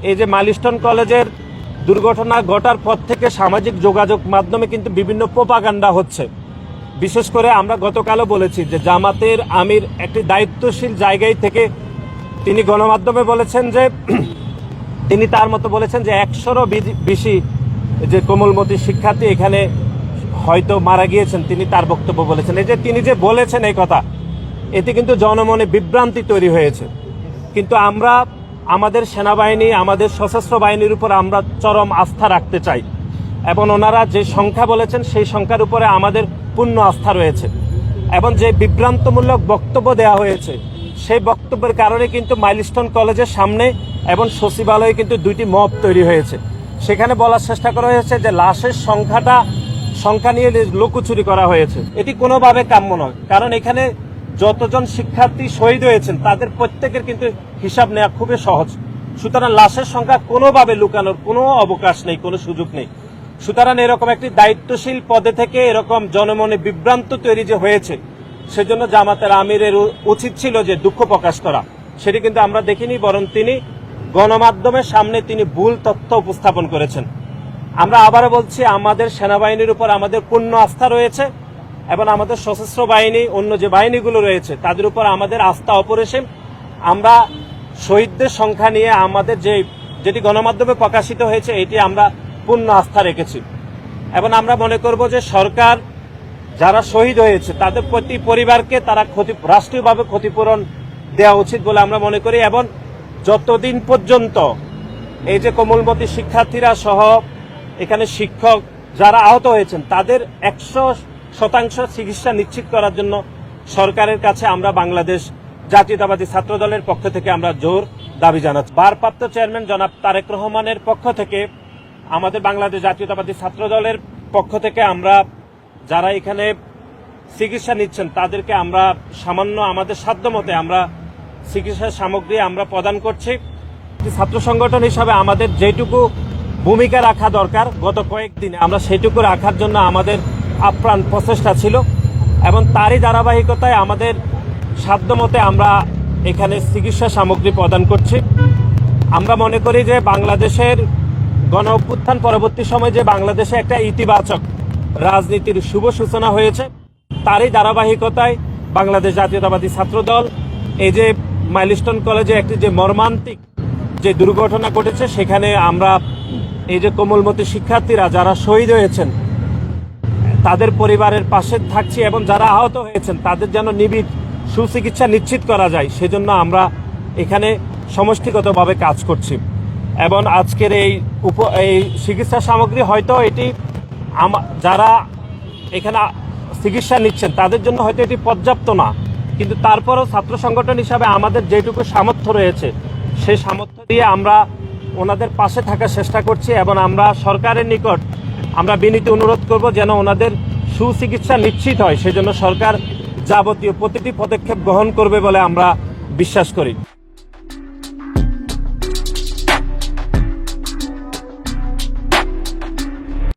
এই যে মাইলস্টোন কলেজের দুর্ঘটনা ঘটার পর থেকে সামাজিক যোগাযোগ মাধ্যমে কিন্তু বিভিন্ন প্রোপাগান্ডা হচ্ছে। বিশেষ করে আমরা গতকালও বলেছি যে জামাতের আমির একটি দায়িত্বশীল জায়গায় থেকে তিনি গণমাধ্যমে বলেছেন যে তিনি তার মতো বলেছেন যে 100-রও বেশি যে কোমলমতি শিক্ষার্থী এখানে হয়তো মারা গিয়েছেন। তিনি তার বক্তব্য বলেছেন। এই যে তিনি যে বলেছেন এই কথা, এতে কিন্তু জনমনে বিভ্রান্তি তৈরি হয়েছে। কিন্তু আমরা আমাদের সেনাবাহিনী, আমাদের সশস্ত্র বাহিনীর উপর আমরা চরম আস্থা রাখতে চাই এবং ওনারা যে সংখ্যা বলেছেন সেই সংখ্যার উপরে আমাদের পূর্ণ আস্থা রয়েছে। এবং যে বিভ্রান্তমূলক বক্তব্য দেওয়া হয়েছে সেই বক্তব্যের কারণে কিন্তু মাইলস্টোন কলেজের সামনে এবং সচিবালয়ে কিন্তু দুইটি মব তৈরি হয়েছে। সেখানে বলার চেষ্টা করা হয়েছে যে লাশের সংখ্যা নিয়ে লুকোচুরি করা হয়েছে। এটি কোনোভাবে কাম্য নয়, কারণ এখানে যতজন শিক্ষার্থী শহীদ হয়েছেন তাদের প্রত্যেকের কিন্তু হিসাব নেওয়া খুবই সহজ। সুতরাং লাশের সংখ্যা কোনোভাবে লুকানোর কোনো অবকাশ নেই, কোনো সুযোগ নেই। সুতরাং এরকম একটি দায়িত্বশীল পদে থেকে এরকম জনমনে বিভ্রান্ত তৈরি যে হয়েছে, সেজন্য জামাতের আমিরের উচিত ছিল যে দুঃখ প্রকাশ করা। সেটি কিন্তু আমরা দেখিনি, বরং তিনি গণমাধ্যমের সামনে তিনি ভুল তথ্য উপস্থাপন করেছেন। আমরা আবারও বলছি, আমাদের সেনাবাহিনীর উপর আমাদের পূর্ণ আস্থা রয়েছে এবং আমাদের সশস্ত্র বাহিনী, অন্য যে বাহিনীগুলো রয়েছে তাদের উপর আমাদের আস্থা অপরিসীম। আমরা শহীদদের সংখ্যা নিয়ে আমাদের যেটি গণমাধ্যমে প্রকাশিত হয়েছে এটি আমরা পূর্ণ আস্থা রেখেছি এবং আমরা মনে করব যে সরকার যারা শহীদ হয়েছে তাদের প্রতি পরিবারকে তারা রাষ্ট্রীয়ভাবে ক্ষতিপূরণ দেওয়া উচিত বলে আমরা মনে করি। এবং যতদিন পর্যন্ত এই যে কোমলমতি শিক্ষার্থীরা সহ এখানে শিক্ষক যারা আহত হয়েছেন তাদের 100% চিকিৎসা নিশ্চিত করার জন্য সরকারের কাছে আমরা বাংলাদেশ জাতীয়তাবাদী ছাত্র দলের পক্ষ থেকে আমরা জোর দাবি জানাচ্ছি। ভারপ্রাপ্ত চেয়ারম্যান জনাব তারেক রহমানের পক্ষ থেকে, আমাদের বাংলাদেশ জাতীয়তাবাদী ছাত্র দলের পক্ষ থেকে আমরা যারা এখানে চিকিৎসা নিচ্ছেন তাদেরকে আমরা সামান্য আমাদের সাধ্যমতে আমরা চিকিৎসা সামগ্রী আমরা প্রদান করছি। ছাত্র সংগঠন হিসাবে আমাদের যেটুকু ভূমিকা রাখা দরকার গত কয়েকদিনে আমরা সেটুকু রাখার জন্য আমাদের আপ্রাণ প্রচেষ্টা ছিল এবং তারই ধারাবাহিকতায় আমাদের সাধ্যমতে আমরা এখানে চিকিৎসা সামগ্রী প্রদান করছি। আমরা মনে করি যে বাংলাদেশের গণ অভ্যুত্থান পরবর্তী সময়ে যে বাংলাদেশে একটা ইতিবাচক রাজনীতির শুভ সূচনা হয়েছে, তারই ধারাবাহিকতায় বাংলাদেশ জাতীয়তাবাদী ছাত্র দল এই যে মাইলস্টোন কলেজে একটি যে মর্মান্তিক যে দুর্ঘটনা ঘটেছে সেখানে আমরা এই যে কোমলমতি শিক্ষার্থীরা যারা শহীদ হয়েছেন তাদের পরিবারের পাশে থাকছি এবং যারা আহত হয়েছেন তাদের যেন নিবিড় সুচিকিৎসা নিশ্চিত করা যায় সেজন্য আমরা এখানে সমষ্টিগতভাবে কাজ করছি। এবং আজকের এই চিকিৎসা সামগ্রী হয়তো এটি যারা এখানে চিকিৎসা নিচ্ছেন তাদের জন্য হয়তো এটি পর্যাপ্ত না, কিন্তু তারপরও ছাত্র সংগঠন হিসাবে আমাদের যেটুকু সামর্থ্য রয়েছে সেই সামর্থ্য দিয়ে আমরা ওনাদের পাশে থাকার চেষ্টা করছি এবং আমরা সরকারের নিকট আমরা বিনীত অনুরোধ করব যেন ওনাদের সুচিকিৎসা নিশ্চিত হয়। সেজন্য সরকার যাবতীয় প্রতিটি পদক্ষেপ গ্রহণ করবে বলে আমরা বিশ্বাস করি।